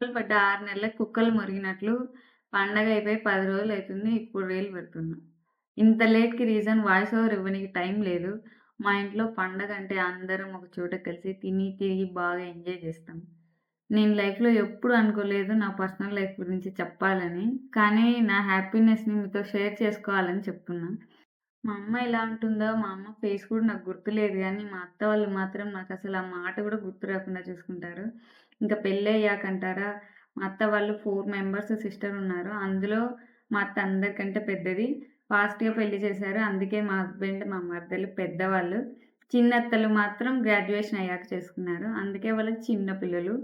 పడ్డ 6 నెలలకు కుక్కలు మొరిగినట్లు పండగ అయిపోయి 10 రోజులైతుంది. ఇప్పుడు రీల్ పెడుతున్నా. ఇంత లేట్‌కి రీజన్ వాయిస్ ఓవర్ ఇవ్వనీకి టైం లేదు. మా ఇంట్లో పండగంటే అందరం ఒక చోట కలిసి తిని, తిరిగి బాగా ఎంజాయ్ చేస్తాం. నేను లైఫ్‌లో ఎప్పుడు అనుకోలేదు నా పర్సనల్ లైఫ్ గురించి చెప్పాలని. కానీ నా హ్యాపీనెస్‌ని మీతో షేర్ చేసుకోవాలని చెప్తున్నా. మా అమ్మ ఎలా ఉంటుందో మా అమ్మ ఫేస్ కూడా నాకు గుర్తులేదు గానీ, మా అత్త వాళ్ళు మాత్రం నాకసలు ఆ మాట కూడా గుర్తు రాకుండా చూసుకుంటారు. ఇంక పెళ్ళయ్యాకంటారా, మా అత్త వాళ్ళు 4 మెంబర్స్ సిస్టర్ ఉన్నారు. అందులో మా అత్త అందరికంటే పెద్దది. ఫాస్ట్‌గా పెళ్లి చేశారు. అందుకే మా హస్బెండ్, మా మరదలు పెద్దవాళ్ళు. చిన్నత్తలు మాత్రం గ్రాడ్యుయేషన్ అయ్యాక చేసుకున్నారు. అందుకే వాళ్ళకి చిన్న పిల్లలు.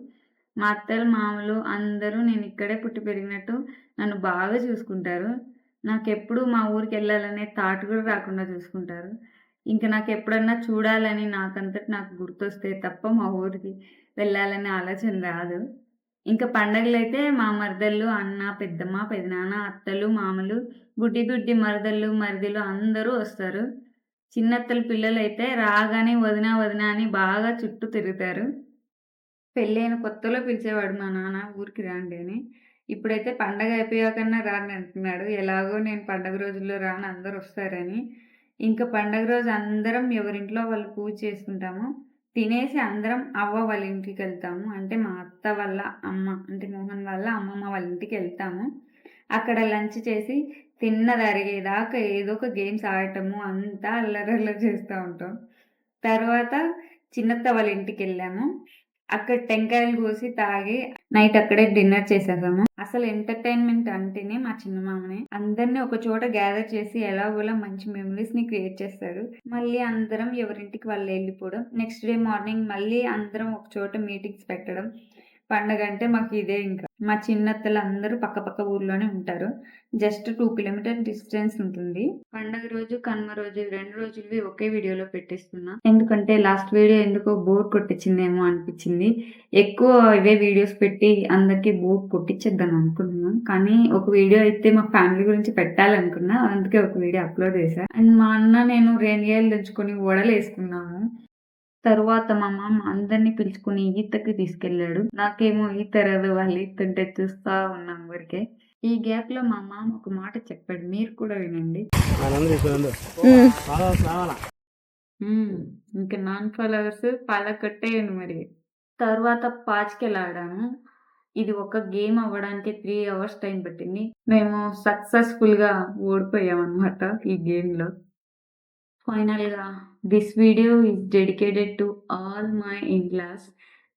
మా అత్తలు, మామలు అందరూ నేనిక్కడే పుట్టి పెరిగినట్టు నన్ను బాగా చూసుకుంటారు. నాకెప్పుడు మా ఊరికెళ్ళాలనే థాట్ కూడా రాకుండా చూసుకుంటారు. ఇంక నాకెప్పుడన్నా చూడాలని నాకంతట నాకు గుర్తొస్తే తప్ప మా ఊరికి వెళ్ళాలనే ఆలోచన రాదు. ఇంక పండగలైతే మా మరదళ్ళు, అన్న, పెద్దమ్మ, పెదనాన్న, అత్తలు, మామలు, బుడ్డి బుడ్డి మరదళ్ళు, మరిదిలు అందరూ వస్తారు. చిన్నత్తల పిల్లలైతే రాగానే వదిన, వదిన అని బాగా చుట్టూ తిరుగుతారు. పెళ్ళైన కొత్తలో పిలిచేవాడు మా నాన్న ఊరికి రండి అని. ఇప్పుడైతే పండగ అయిపోయాకన్నా రాండి అంటున్నాడు. ఎలాగో నేను పండగ రోజుల్లో రాను అందరొస్తారని. ఇంక పండగ రోజు అందరం ఎవరింట్లో వాళ్ళు పూజ చేసుకుంటాము. తినేసి అందరం అవ్వ వాళ్ళ ఇంటికెళ్తాము. అంటే మా అత్త వాళ్ళ అమ్మ అంటే మోహన్ వాళ్ళ అమ్మమ్మ వాళ్ళ ఇంటికెళ్తాము. అక్కడ లంచ్ చేసి తిన్నదరిగేదాకా ఏదో ఒక గేమ్స్ ఆడటము అంతా అల్లరల్లరి చేస్తా ఉంటాం. తర్వాత చిన్నత్త వాళ్ళ ఇంటికెళ్ళాము. అక్కడ టెంకాయలు కోసి తాగి నైట్ అక్కడే డిన్నర్ చేసేసాము. అసలు ఎంటర్‌టైన్‌మెంట్ అంటేనే మా చిన్న మామనే. అందరిని ఒక చోట గ్యాదర్ చేసి ఎలాగోలా మంచి మెమోరీస్‌ని క్రియేట్ చేస్తారు. మళ్ళీ అందరం ఎవరింటికి వాళ్ళు ఎళ్ళిపోవడం. నెక్స్ట్ డే మార్నింగ్ మళ్ళీ అందరం ఒక చోట మీటింగ్స్ పెట్టడం. పండగంటే మాకు ఇదే ఇంకా. మా చిన్నత్తలందరూ పక్క పక్క ఊర్లోనే ఉంటారు. జస్ట్ 2 కిలోమీటర్ డిస్టెన్స్ ఉంటుంది. పండగ రోజు, కనుమ రోజు 2 రోజులవి ఒకే వీడియోలో పెట్టేస్తున్నా. ఎందుకంటే లాస్ట్ వీడియో ఎందుకో బోర్ కొట్టించిందేమో అనిపించింది. ఎక్కువ ఇవే వీడియోస్ పెట్టి అందరికి బోర్ కొట్టించేద్దాం అనుకున్నాను. కానీ ఒక వీడియో అయితే మా ఫ్యామిలీ గురించి పెట్టాలనుకున్నా. అందుకే ఒక వీడియో అప్‌లోడ్ చేశా. అండ్ మా అన్న నేను రేణిగాయలు దంచుకొని వడలేసుకున్నాము. తరువాత మా మామ అందరిని పిలుచుకొని ఈతకి తీసుకెళ్ళాడు. నాకేమో ఈత రాదు. వాళ్ళు ఈతుంటే చూస్తా ఉన్నాం ఊరికే. ఈ గ్యాప్‌లో మా మామ ఒక మాట చెప్పాడు. మీరు కూడా వినండి. ఇంక నాన్ ఫాలోవర్స్ పాలకొట్టేయండి మరి. తర్వాత పాచికలాడాము. ఇది ఒక గేమ్ అవ్వడానికి 3 అవర్స్ టైం పట్టింది. మేము సక్సెస్‌ఫుల్‌గా ఓడిపోయామన్నమాట ఈ గేమ్‌లో. Finally, this video is dedicated to all my in-laws.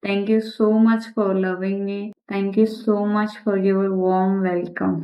Thank you so much for loving me. Thank you so much for your warm welcome.